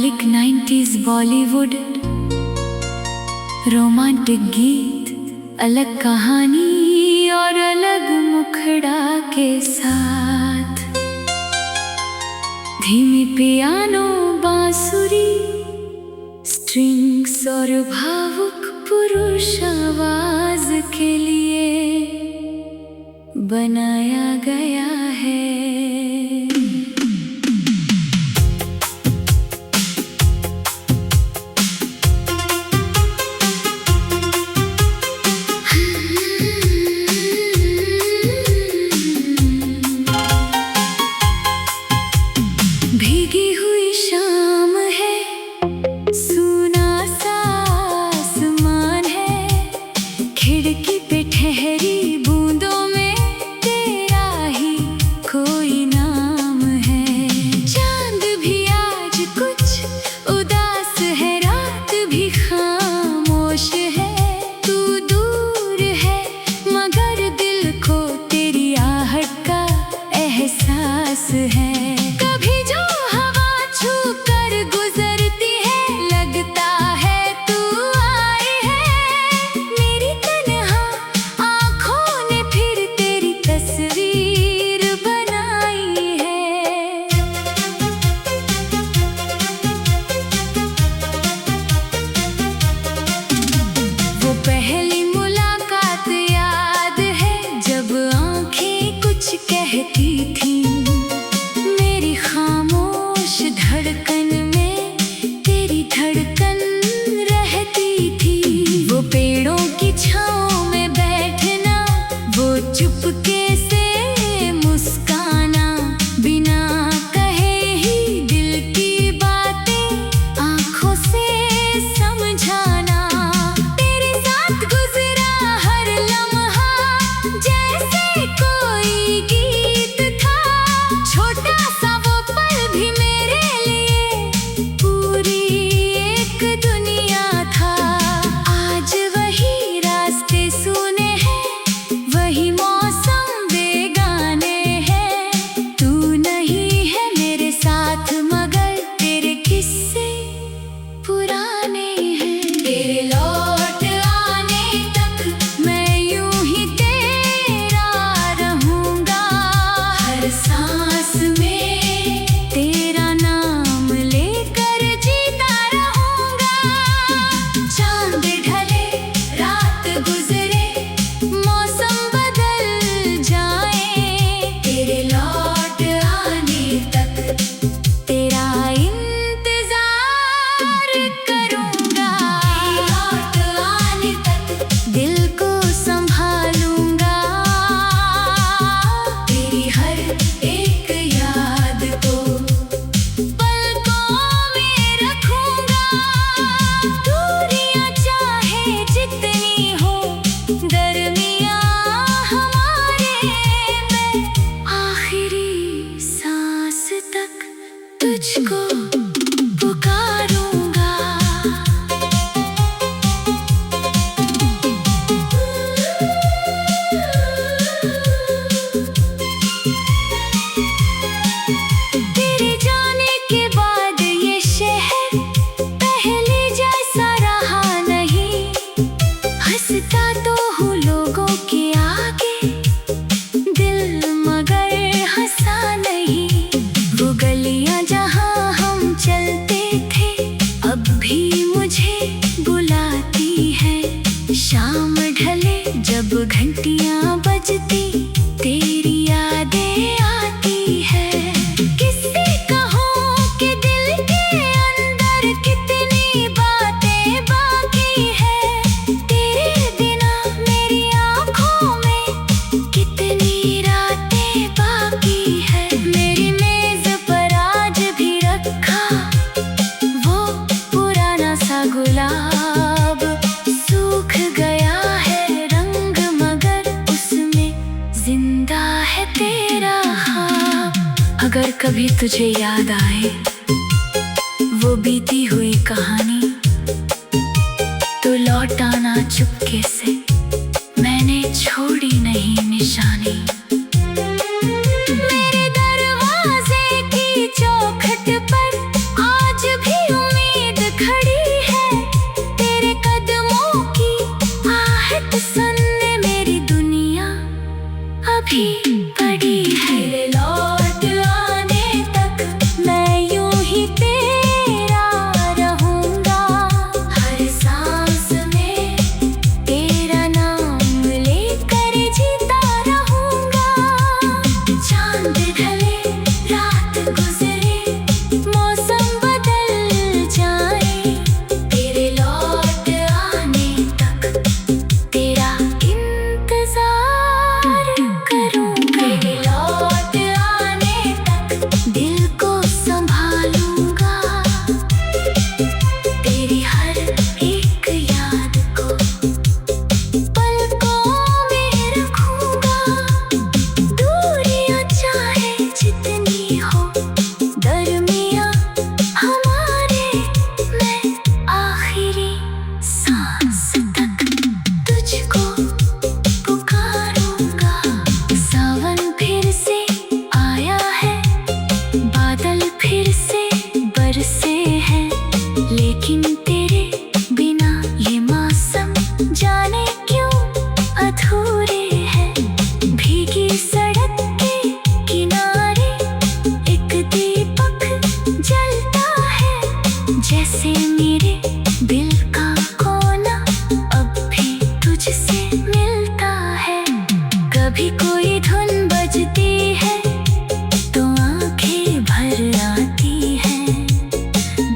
पारंपरिक 90s Bollywood romantic गीत, अलग कहानी और अलग मुखड़ा के साथ। धीमी पियानो, बांसुरी, स्ट्रिंग्स और भावुक पुरुष आवाज के लिए बनाया गया है। भीगी हुई शाम है, सूना सा आसमान है, खिड़की पे ठहरी बूंदों में तेरा ही कोई नाम है। चांद भी आज कुछ उदास है, रात भी खामोश है। तू दूर है मगर दिल को तेरी आहट का एहसास है। पहली मुलाकात याद है, जब आंखें कुछ कहती थी। मेरी खामोश धड़कन में तेरी धड़कन रहती थी। वो पेड़ों की छांव में बैठना, वो चुपके से मुस्काना, बिना कहे ही दिल की बातें आंखों से समझाना। जैसे कोई गीत था, छोटा सा वो पल भी मेरे लिए पूरी एक दुनिया था। आज वही रास्ते सुने हैं, वही मौसम बेगाने हैं। तू नहीं है मेरे साथ मगर तेरे किस्से पुराने हैं। तेरे लौट आने तक मैं यूं ही सांस में तेरा नाम लेकर जीता रहूंगा। चांद ढले, रात गुजरे, मौसम बदल जाए, तेरे लौट आने तक तेरा इंतजार करूंगा। लौट आने तक दिल को संभालूंगा, तेरी हर एक याद को पलकों में रखूंगा। दूरियां चाहे जितनी हो दरमियां हमारे, मैं आखिरी सांस तक तुझको पुकारूंगा। तेरे जाने के बाद ये शहर पहले जैसा रहा नहीं। हंसता तो हूँ लोगों के आगे, दिल मगर हंसा नहीं। वो गलियां जहाँ हम चलते थे अब भी मुझे बुलाती है। शाम ढले जब घंटियां बजती, तेरी यादें आती है। किससे कहूँ कि दिल के अंदर कितनी बातें बाकी है। तेरे बिना मेरी आँखों में कितनी रातें बाकी है। मेरी मेज पर आज भी रखा वो पुराना सा गुलाब, सूख गया है रंग मगर उसमें जिंदा है तेरा ख्वाब। अगर कभी तुझे याद आए वो बीती हुई कहानी, तो लौट आना चुपके से, मैंने छोड़ी नहीं निशानी। मेरे दरवाजे की चौखट पर आज भी लेकिन तेरे बिना ये मौसम जाने क्यों अधूरे हैं। भीगी सड़क के किनारे एक दीपक जलता है, जैसे मेरे दिल का कोना अब भी तुझसे मिलता है। कभी कोई धुन बजती है तो आंखें भर आती हैं।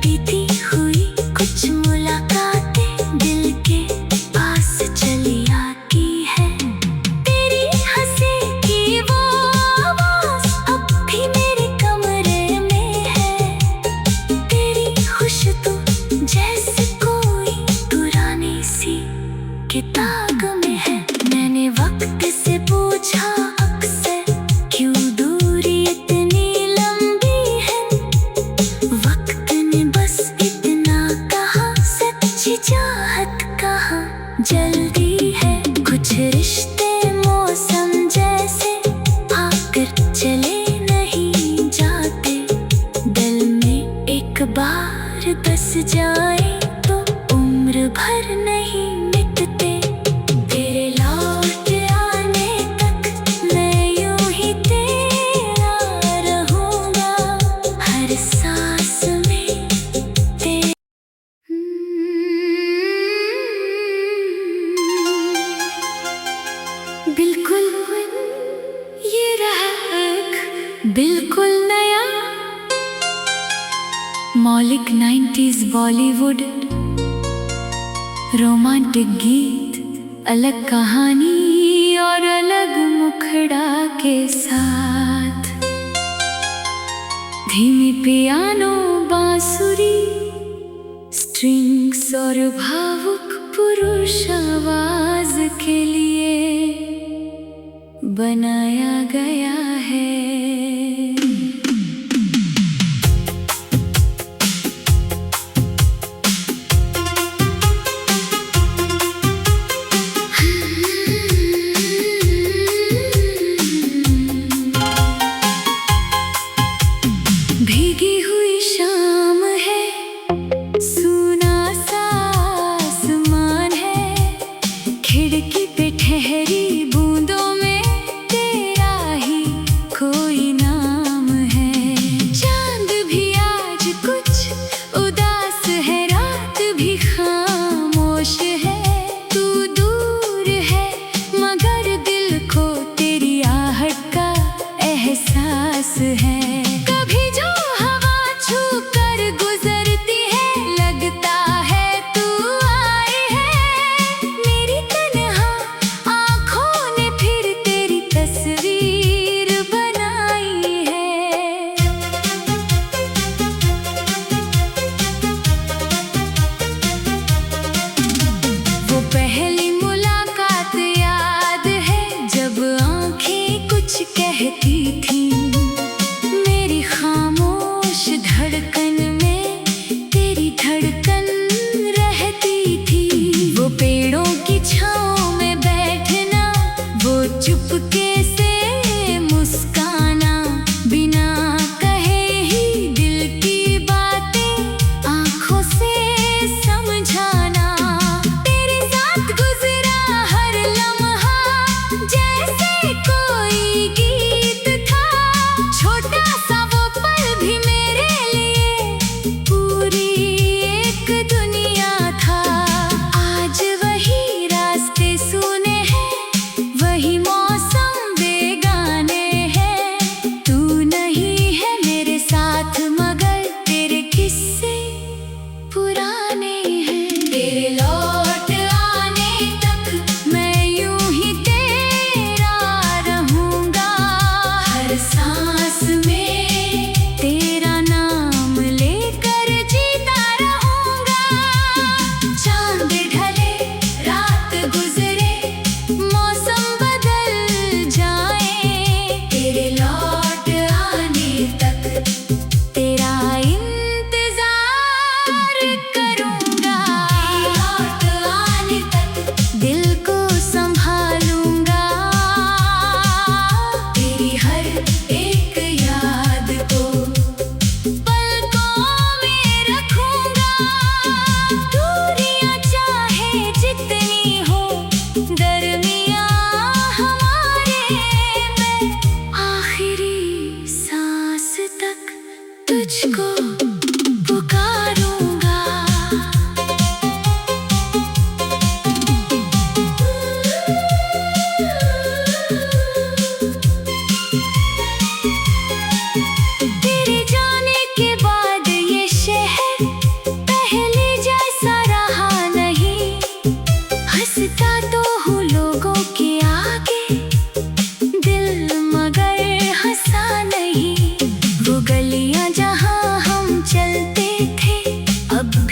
बीती हुई कुछ मुलाकातें दिल के पास चली आती है। तेरी हंसी की वो आवाज अब भी मेरे कमरे में है। तेरी खुशबू जैसे कोई पुरानी सी किताब में है। मैंने वक्त से पूछा अक्सर, क्यों दूरी इतनी लंबी है। वक्त ने बस इतना कहा, सच्ची चाहत कहाँ जल्दी है। कुछ रिश्ते मौसम जैसे आकर चले नहीं जाते। दिल में एक बार बस जाए तो उम्र भर नहीं मिटते। तेरे लौट आने तक मैं यूं ही तेरा रहूंगा, हर सांस में तेरे। बिल्कुल ये राग बिल्कुल नया, मौलिक 90s बॉलीवुड रोमांटिक गीत, अलग कहानी और अलग मुखड़ा के साथ। धीमी पियानो बांसुरी स्ट्रिंग्स और भावुक पुरुष आवाज के लिए बनाया गया है। भीगी हुई शाम है, सूना सा आसमान है। खिड़की पे ठहरी बूंदों में तेरा ही खो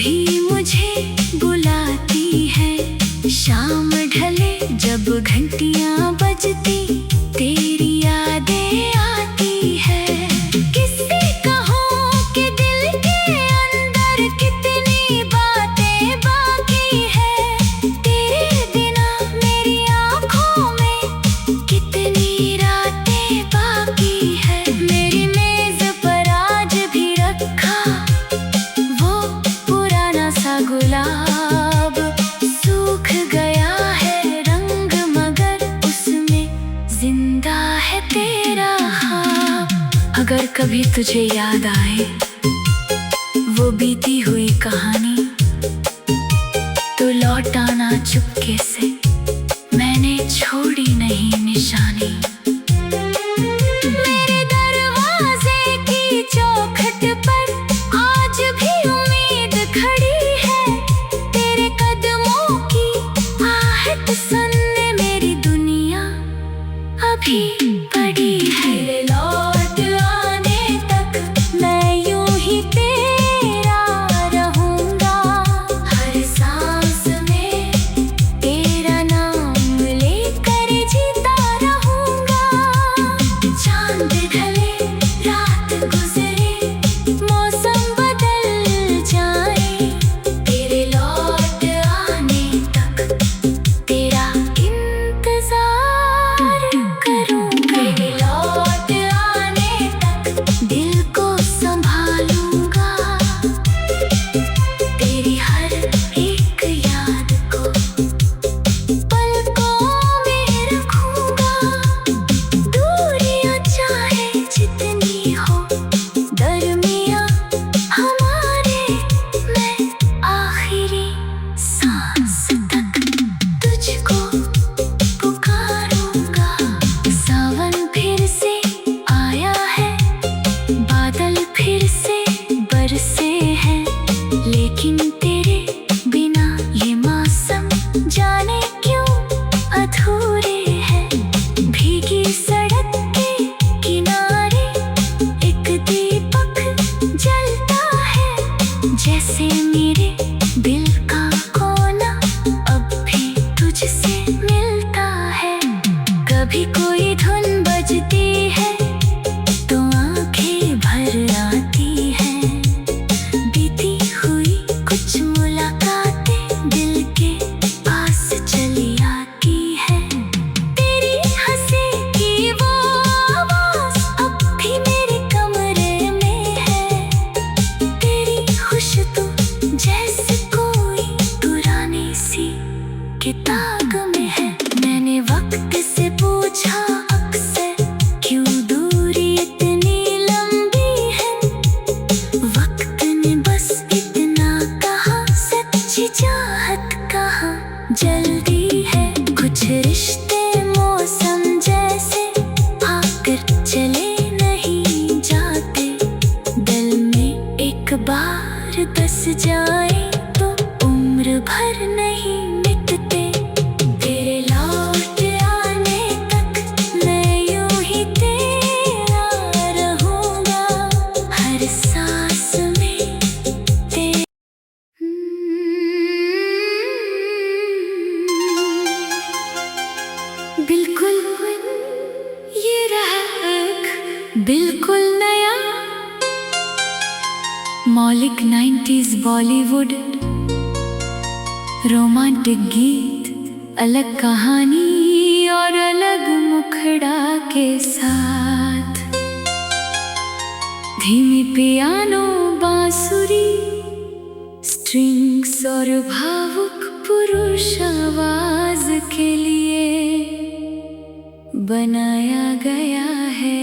भी मुझे बुलाती है। शाम ढले जब घंटियां बजती, तेरी यादें आती है। किससे कहूँ कि दिल के अंदर कितनी बातें बाकी है। तेरे बिना मेरी आँखों में कितनी रातें बाकी है। मेरी मेज पर आज भी रखा वो पुराना सा गुलाब, सूख गया है रंग मगर उसमें जिंदा है तेरा ख्वाब। अगर कभी तुझे याद आए वो बीती हुई कहानी, तो लौट आना चुपके से, मैंने छोड़ी नहीं निशानी। मेरे दरवाजे की चौखट पर आज भी उम्मीद खड़ी है। तेरे कदमों की आहट सुनने मेरी दुनिया अभी बड़ी है। तेरे लौट आने तक मैं यूं ही तेरा रहूंगा। हर सांस में तेरा नाम लेकर जीता रहूंगा। चांद ढले रात गुजरे, मौसम बदल जाए, तेरे लौट आने तक तेरा इंतजार करूंगा। तेरे लौट आने तक दिल को संभालूंगा। तेरी हर एक याद को पलकों में रखूंगा। दूरियां चाहे जितनी हो दरमियां हमारे, मैं आखिरी सांस तक तुझको पुकारूंगा। सावन फिर से आया है, बादल फिर से बरसे हैं, लेकिन तेरे बिना ये मौसम जाने क्यों अधूरे हैं। भीगी सड़क के किनारे एक दीपक जलता है, जैसे मेरे दिल का कोना अब भी तुझसे मिलता है। कभी कोई धुन बजती है तो आंखें भर आती हैं। बीती हुई कुछ मुलाकातें दिल के पास चली आती है। तेरी हंसी की वो आवाज अब भी मेरे कमरे में है। तेरी खुशबू जैसे कोई पुरानी सी किताब में है। मैंने वक्त से पूछा अक्सर, क्यों दूरी इतनी लंबी है। वक्त ने बस इतना कहा, सच्ची चाहत कहाँ जल्दी है। कुछ रिश्ते मौसम जैसे आकर चले नहीं जाते, दिल में एक बार बस जाए तो उम्र भर नहीं मिटते। तेरे लौट आने तक मैं यूं ही तेरा रहूंगा। हर सांस में तेरे बिल्कुल ये राग बिल्कुल नया, मौलिक 90s बॉलीवुड रोमांटिक गीत, अलग कहानी और अलग मुखड़ा के साथ। धीमी पियानो, बांसुरी, स्ट्रिंग्स और भावुक पुरुष आवाज के लिए बनाया गया है।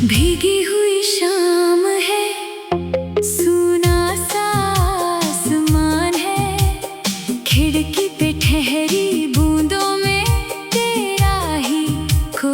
भीगी हुई शाम है, सूना सा आसमान है, खिड़की पे ठहरी बूंदों में तेरा ही खो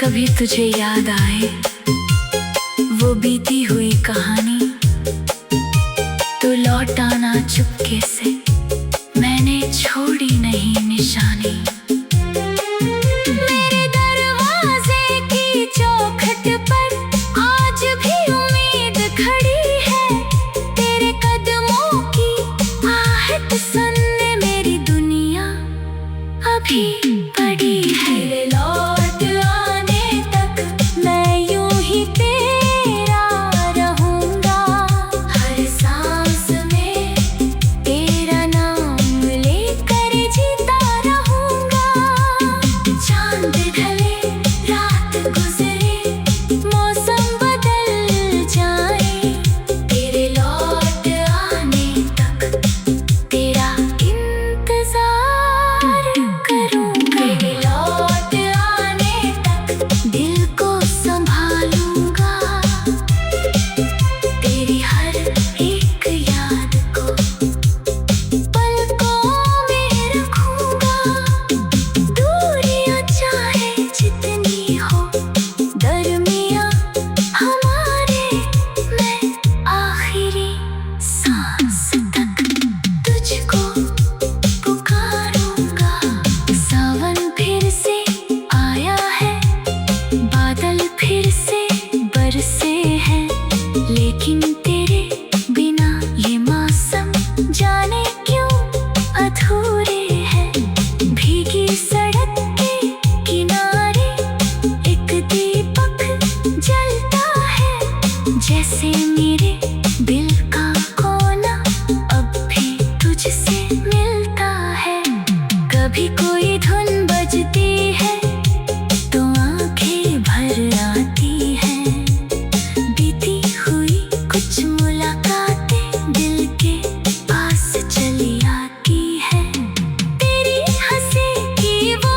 कभी तुझे याद आए वो बीती हुई कहानी, तो लौट आना चुपके से, मैंने छोड़ी नहीं निशानी। मेरे दरवाजे की चौखट पर आज भी उम्मीद खड़ी है, तेरे कदमों की आहट सुनने मेरी दुनिया अभी बड़ी है। लौट आने तक मैं यूं ही तेरा रहूंगा, हर सांस में तेरा नाम लेकर जीता रहूंगा। चांद ढले रात गुजरे मौसम बदल जाए, तेरे लौट आने तक तेरा इंतजार करूंगा। तेरे लौट आने तक दिल को संभालूंगा, तेरी हर एक याद को पलकों में रखूंगा। दूरियां चाहे जितनी हो दरमियां हमारे, मैं आखिरी सांस तक तुझको पुकारूंगा। सावन फिर से आया है, बादल फिर से बरसे हैं, लेकिन तेरे बिना ये मौसम जाने क्यों अधूरे हैं। भीगी सड़क के किनारे एक दीपक जलता है, जैसे मेरे दिल का कोना अब भी तुझसे मिलता है। कभी कोई धुन बजती है तो आंखें भर आती हैं, बीती हुई कुछ मुलाकातें दिल के पास चली आती है। तेरी हंसी की वो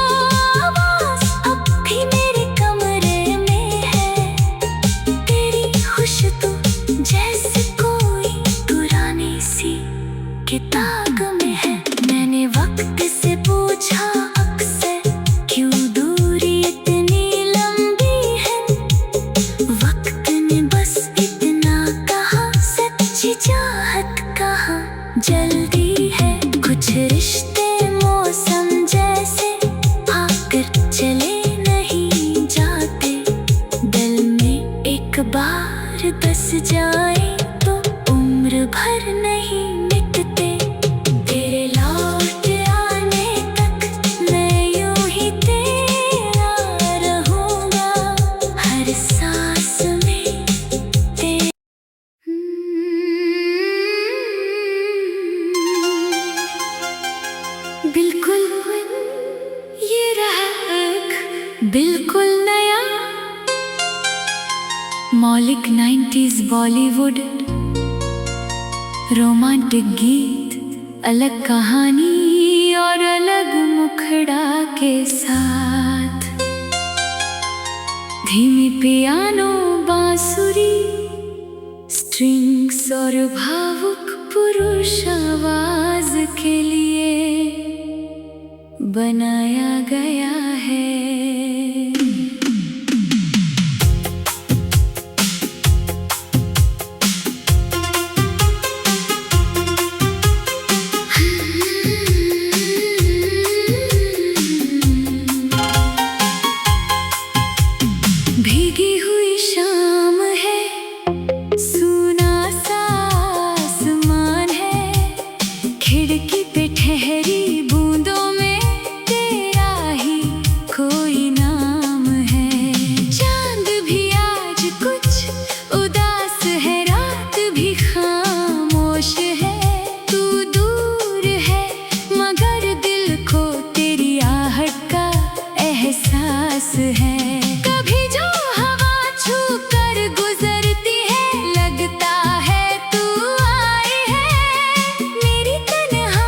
आवाज अब भी मेरे कमरे में है, तेरी खुशबू जैसे कोई पुरानी सी किताब में है। मैंने वक्त से पूछा अक्सर, क्यों दूरी इतनी लंबी है, वक्त ने बस इतना कहा, सच्ची चाहत कहाँ जल्दी है। कुछ रिश्ते मौसम जैसे आकर चले नहीं जाते, दिल में एक बार बस जाए तो उम्र भर नहीं मिटते। तेरे लौट आने तक मैं यूं ही तेरा रहूंगा, हर सांस में तेरा। बिल्कुल ये रहा बिल्कुल नया मौलिक 90s बॉलीवुड रोमांटिक गीत, अलग कहानी और अलग मुखड़ा के साथ। धीमी पियानो बांसुरी स्ट्रिंग्स और भावुक पुरुष आवाज के लिए बनाया गया है। भीगी हुई शाम है, सूना सा आसमान है, खिड़की पे ठहरी बूंदों में तेरा ही कोई नाम है। चांद भी आज कुछ उदास है, रात भी खामोश है, तू दूर है मगर दिल को तेरी आहट का एहसास है। कभी जो हवा छू कर गुजरती है, लगता है तू आई है। मेरी तन्हा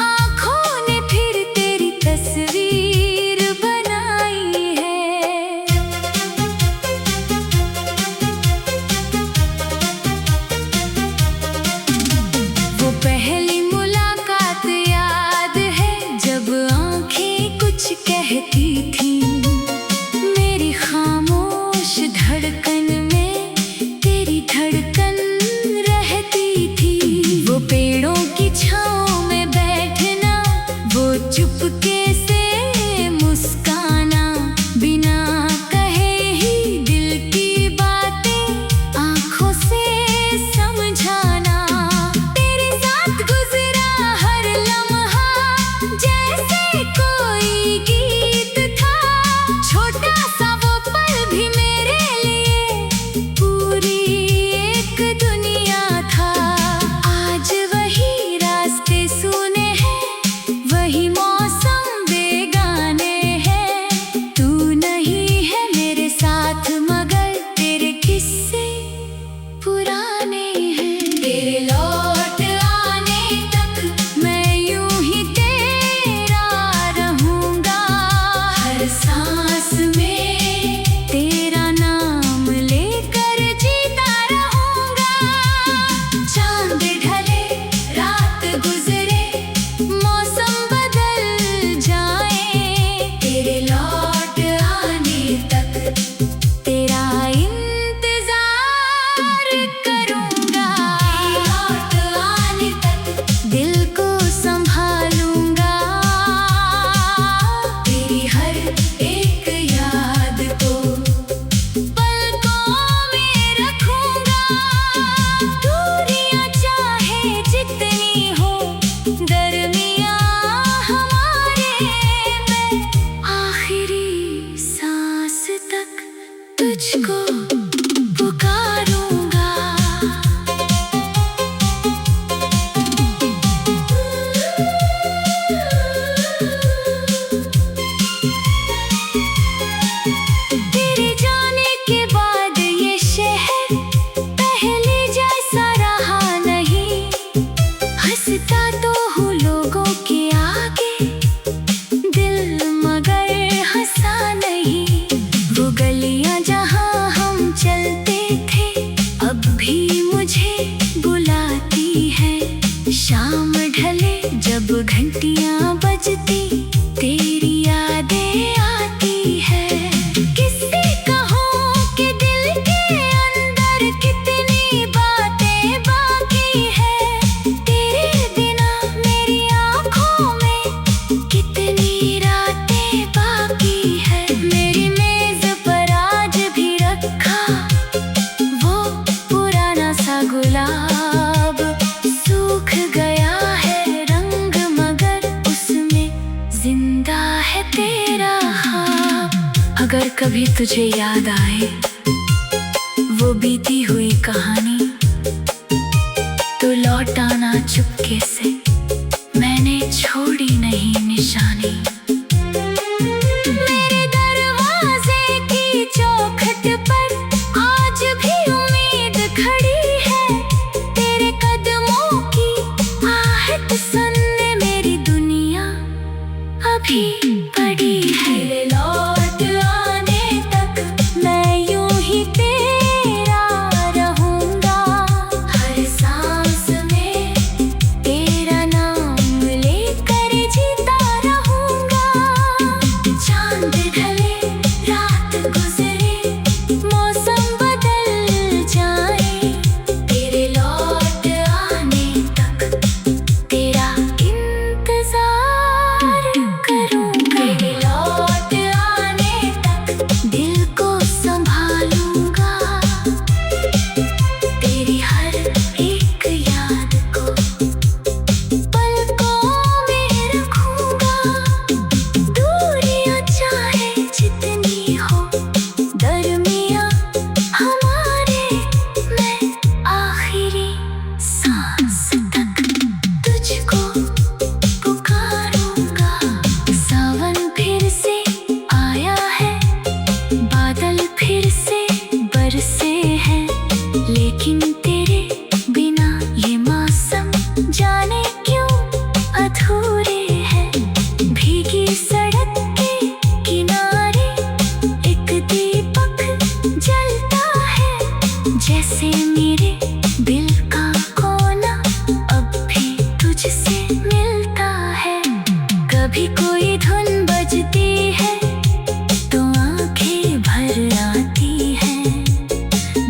आँखों ने फिर तेरी तस्वीर बनाई है। वो पहली मुलाकात याद है, जब आँखें कुछ कहती थी, शाम ढले जब घंटियां बजती तेरी यादें आती है। किससे कहूँ कि दिल के अंदर कितनी बातें बाकी है। तेरे बिना मेरी आँखों में कितनी रातें बाकी है। मेरी मेज पर आज भी रखा वो पुराना सा गुलाब, सूख गया है रंग मगर उसमें जिंदा है तेरा ख्वाब। अगर कभी तुझे याद आए वो बीती हुई कहानी, तो लौट आना चुपके से, मैंने छोड़ी नहीं निशानी। मेरे दरवाजे की चौखट पर आज भी उम्मीद खड़ी है। तेरे कदमों की आहट सुनने मेरी दुनिया अभी बड़ी है। तेरे लौट आने तक मैं यूं ही तेरा रहूंगा। हर सांस में तेरा नाम लेकर जीता रहूंगा। चांद ढले रात गुजरे मौसम बदल जाए, तेरे लौट आने तक तेरा इंतजार करूंगा। तेरे लौट आने तक दिल को संभालूंगा। तेरी हर एक याद को पलकों में रखूंगा। दूरियां चाहे जितनी हो दरमियां हमारे, मैं आखिरी सांस तक तुझको पुकारूंगा। सावन फिर से आया है, बादल फिर से बरसे हैं, लेकिन तेरे बिना ये मौसम जाने क्यों अधूरे हैं। भीगी सड़क के किनारे एक दीपक जलता है, जैसे मेरे दिल का कोना अब भी तुझसे मिलता है। कभी कोई धुन बजती है तो आंखें भर आती हैं।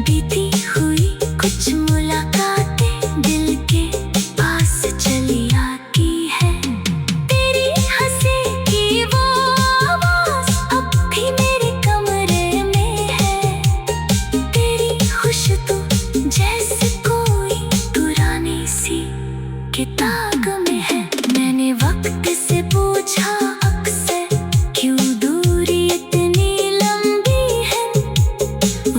बीती हुई कुछ मुलाकातें दिल के पास चली आती है। तेरी हंसी की वो आवाज अब भी मेरे कमरे में है। तेरी खुशबू जैसे कोई पुरानी सी किताब में है। मैंने वक्त से पूछा अक्सर, क्यों दूरी इतनी लंबी है।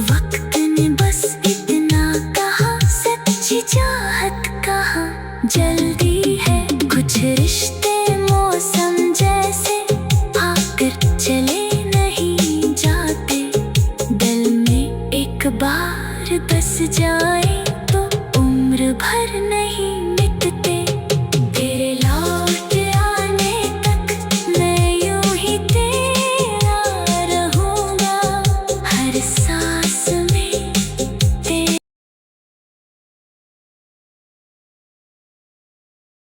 वक्त ने बस इतना कहा, सच्ची चाहत कहाँ जल्दी है। कुछ रिश्ते मौसम जैसे आकर चले नहीं जाते। दिल में एक बार बस जाए तो उम्र भर नहीं